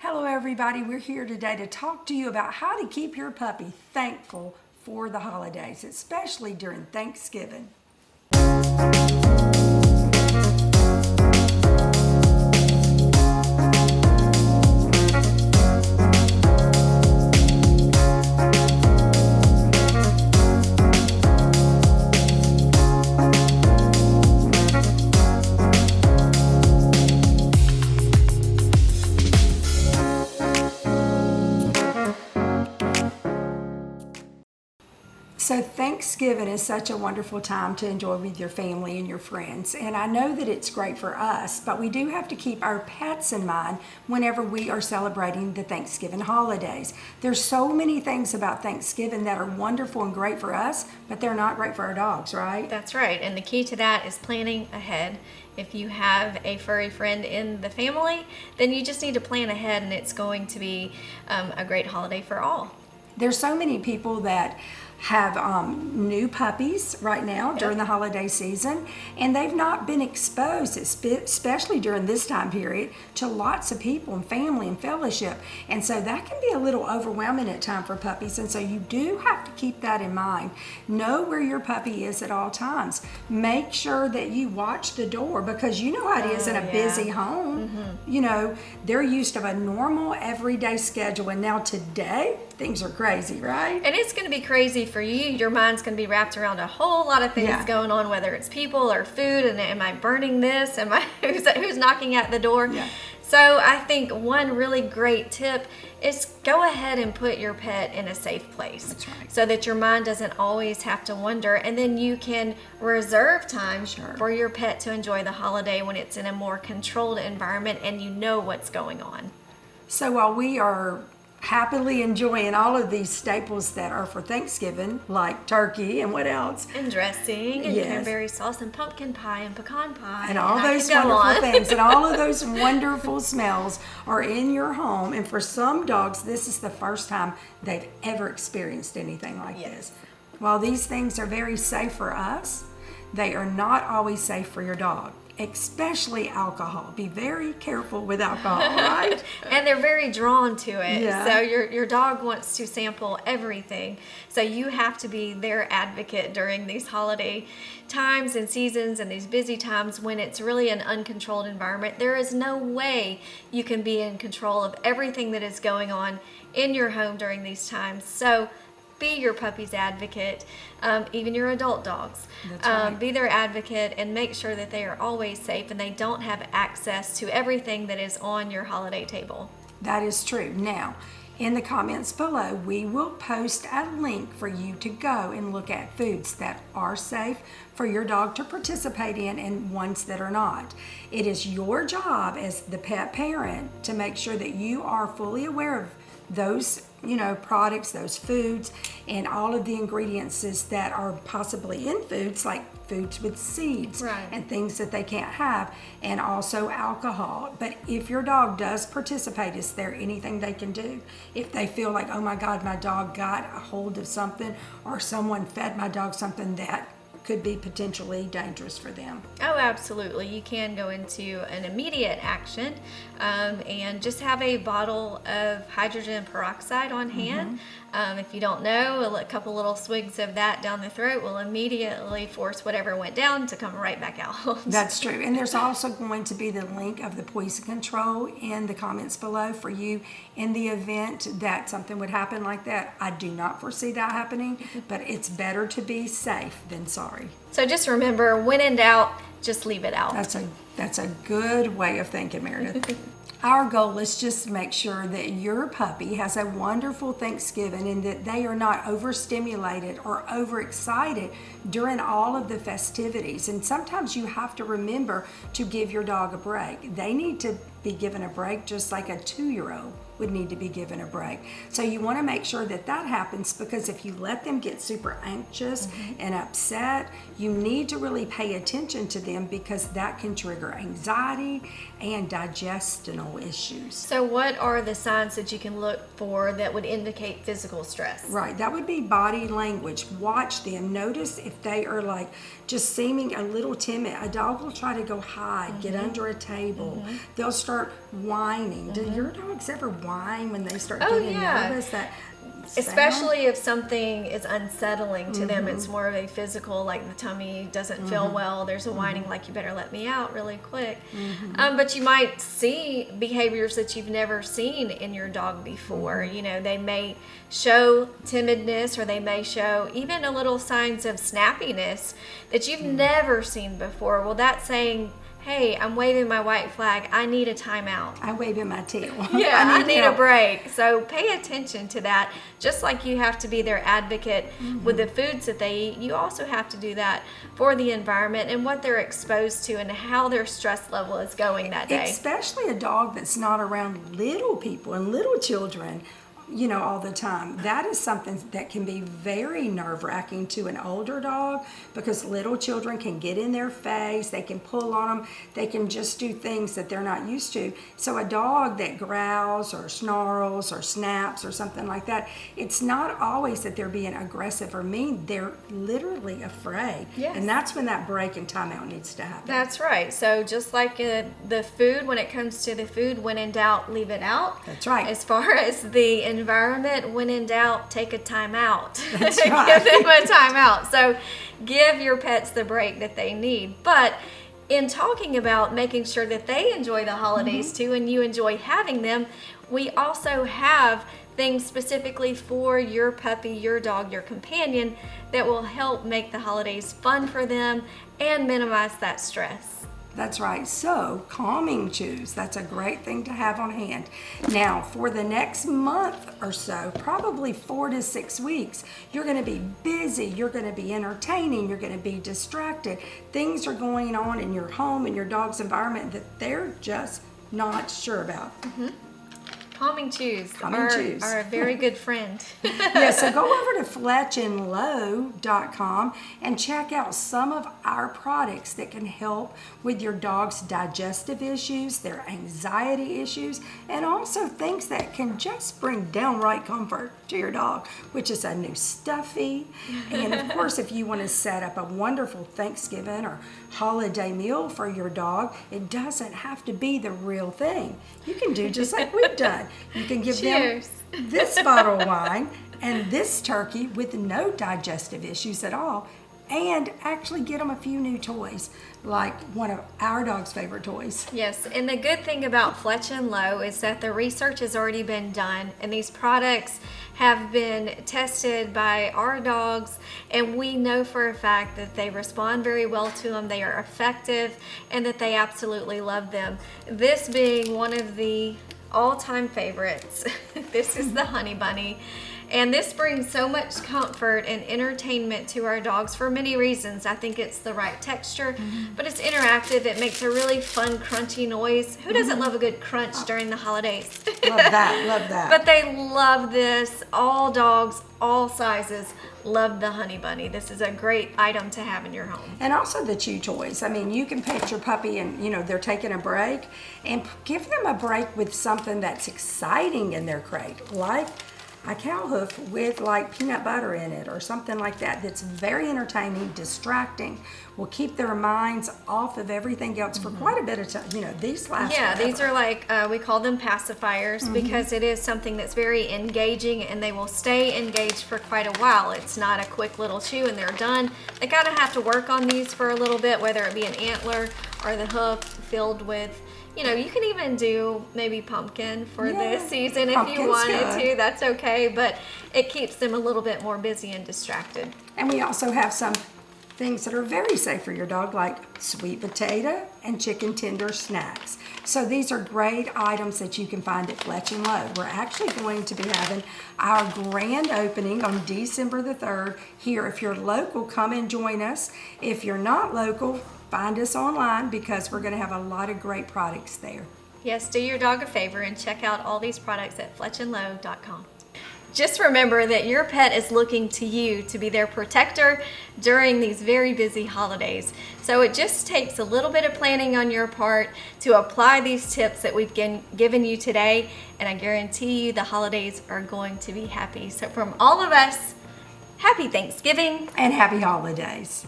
Hello everybody, we're here today to talk to you about how to keep your puppy thankful for the holidays, especially during Thanksgiving. So Thanksgiving is such a wonderful time to enjoy with your family and your friends. And I know that it's great for us, but we do have to keep our pets in mind whenever we are celebrating the Thanksgiving holidays. There's so many things about Thanksgiving that are wonderful and great for us, but they're not great for our dogs, right? That's right. And the key to that is planning ahead. If you have a furry friend in the family, then you just need to plan ahead, and it's going to be a great holiday for all. There's so many people that have new puppies right now during the holiday season, and they've not been exposed, especially during this time period, to lots of people and family and fellowship, and so that can be a little overwhelming at times for puppies, and so you do have to keep that in mind. Know where your puppy is at all times. Make sure that you watch the door, because you know how it is in a busy home. You know, they're used to a normal everyday schedule, and now today things are crazy, right? And it's going to be crazy for you. Your mind's going to be wrapped around a whole lot of things going on, whether it's people or food, and am I burning this? Am I who's knocking at the door? Yeah. So I think one really great tip is go ahead and put your pet in a safe place. That's right. So that your mind doesn't always have to wonder, and then you can reserve time for your pet to enjoy the holiday when it's in a more controlled environment and you know what's going on. So while we are happily enjoying all of these staples that are for Thanksgiving, like turkey and what else? And dressing and cranberry sauce and pumpkin pie and pecan pie. And all those wonderful things and all of those wonderful smells are in your home. And for some dogs, this is the first time they've ever experienced anything like this. While these things are very safe for us, they are not always safe for your dog. Especially alcohol. Be very careful with alcohol, right? And they're very drawn to it. Yeah. So your dog wants to sample everything. So you have to be their advocate during these holiday times and seasons and these busy times when it's really an uncontrolled environment. There is no way you can be in control of everything that is going on in your home during these times. So be your puppy's advocate, even your adult dogs. That's right. Be their advocate and make sure that they are always safe and they don't have access to everything that is on your holiday table. That is true. Now, in the comments below, we will post a link for you to go and look at foods that are safe for your dog to participate in and ones that are not. It is your job as the pet parent to make sure that you are fully aware of those products, those foods, and all of the ingredients that are possibly in foods, like foods with seeds and things that they can't have, and also alcohol. But if your dog does participate, is there anything they can do? If they feel like, oh my God, my dog got a hold of something, or someone fed my dog something that could be potentially dangerous for them. Oh, absolutely. You can go into an immediate action and just have a bottle of hydrogen peroxide on hand. If you don't know, a couple little swigs of that down the throat will immediately force whatever went down to come right back out. That's true. And there's also going to be the link of the poison control in the comments below for you in the event that something would happen like that. I do not foresee that happening, but it's better to be safe than sorry. So just remember, when in doubt, just leave it out. That's a good way of thinking, Meredith. Our goal is just to make sure that your puppy has a wonderful Thanksgiving and that they are not overstimulated or overexcited during all of the festivities. And sometimes you have to remember to give your dog a break. They need to be given a break just like a 2-year-old would need to be given a break. So you want to make sure that that happens, because if you let them get super anxious and upset, you need to really pay attention to them, because that can trigger longer anxiety and digestional issues. So what are the signs that you can look for that would indicate physical stress? Right, that would be body language. Watch them. Notice if they are like just seeming a little timid. A dog will try to go hide, get under a table. They'll start whining. Do your dogs ever whine when they start getting nervous? That especially if something is unsettling to them, it's more of a physical, like the tummy doesn't feel well, there's a whining like you better let me out really quick. But you might see behaviors that you've never seen in your dog before. You know, they may show timidness, or they may show even a little signs of snappiness that you've never seen before. Well, that's saying, hey, I'm waving my white flag. I need a timeout. I wave in my tail. Yeah, I need a break. So pay attention to that. Just like you have to be their advocate with the foods that they eat, you also have to do that for the environment and what they're exposed to and how their stress level is going that day. Especially a dog that's not around little people and little children, you know, all the time. That is something that can be very nerve-wracking to an older dog, because little children can get in their face, they can pull on them, they can just do things that they're not used to. So a dog that growls or snarls or snaps or something like that, it's not always that they're being aggressive or mean, they're literally afraid. Yes. And that's when that break and timeout needs to happen. That's right. So just like the food, when it comes to the food, when in doubt, leave it out. That's right. As far as the environment, when in doubt, take a time out. That's right. Give them a time out. So give your pets the break that they need. But in talking about making sure that they enjoy the holidays too, and you enjoy having them, we also have things specifically for your puppy, your dog, your companion that will help make the holidays fun for them and minimize that stress. That's right. So, calming chews, that's a great thing to have on hand. Now, for the next month or so, probably 4 to 6 weeks, you're going to be busy, you're going to be entertaining, you're going to be distracted. Things are going on in your home, in your dog's environment that they're just not sure about. Calming chews Chews are a very good friend. Yeah, so go over to fletchandlow.com and check out some of our products that can help with your dog's digestive issues, their anxiety issues, and also things that can just bring downright comfort to your dog, which is a new stuffy. And of course, if you want to set up a wonderful Thanksgiving or holiday meal for your dog, it doesn't have to be the real thing. You can do just like we've done. You can give Cheers. them this bottle of wine and this turkey with no digestive issues at all, and actually get them a few new toys, like one of our dog's favorite toys. Yes, and the good thing about Fletch & Low is that the research has already been done, and these products have been tested by our dogs, and we know for a fact that they respond very well to them, they are effective, and that they absolutely love them. This being one of the all-time favorites. This is the Honey Bunny. And this brings so much comfort and entertainment to our dogs for many reasons. I think it's the right texture, but it's interactive. It makes a really fun, crunchy noise. Who doesn't love a good crunch during the holidays? Love that, love that. But they love this. All dogs, all sizes, love the Honey Bunny. This is a great item to have in your home. And also the chew toys. I mean, you can pet your puppy and, you know, they're taking a break, and give them a break with something that's exciting in their crate, like a cow hoof with like peanut butter in it or something like that, that's very entertaining, distracting, will keep their minds off of everything else for quite a bit of time. You know, these last forever. These are like, we call them pacifiers because it is something that's very engaging, and they will stay engaged for quite a while. It's not a quick little chew and they're done. They gotta have to work on these for a little bit, whether it be an antler or the hoof filled with, you know, you can even do maybe pumpkin for this season if you Pumpkin's wanted good. to. That's okay, but it keeps them a little bit more busy and distracted. And we also have some things that are very safe for your dog, like sweet potato and chicken tender snacks. So these are great items that you can find at Fletch & Low. We're actually going to be having our grand opening on December the 3rd here. If you're local, come and join us. If you're not local, find us online, because we're going to have a lot of great products there. Yes, do your dog a favor and check out all these products at fletchandlow.com. Just remember that your pet is looking to you to be their protector during these very busy holidays. So it just takes a little bit of planning on your part to apply these tips that we've given you today, and I guarantee you the holidays are going to be happy. So from all of us, happy Thanksgiving And happy holidays.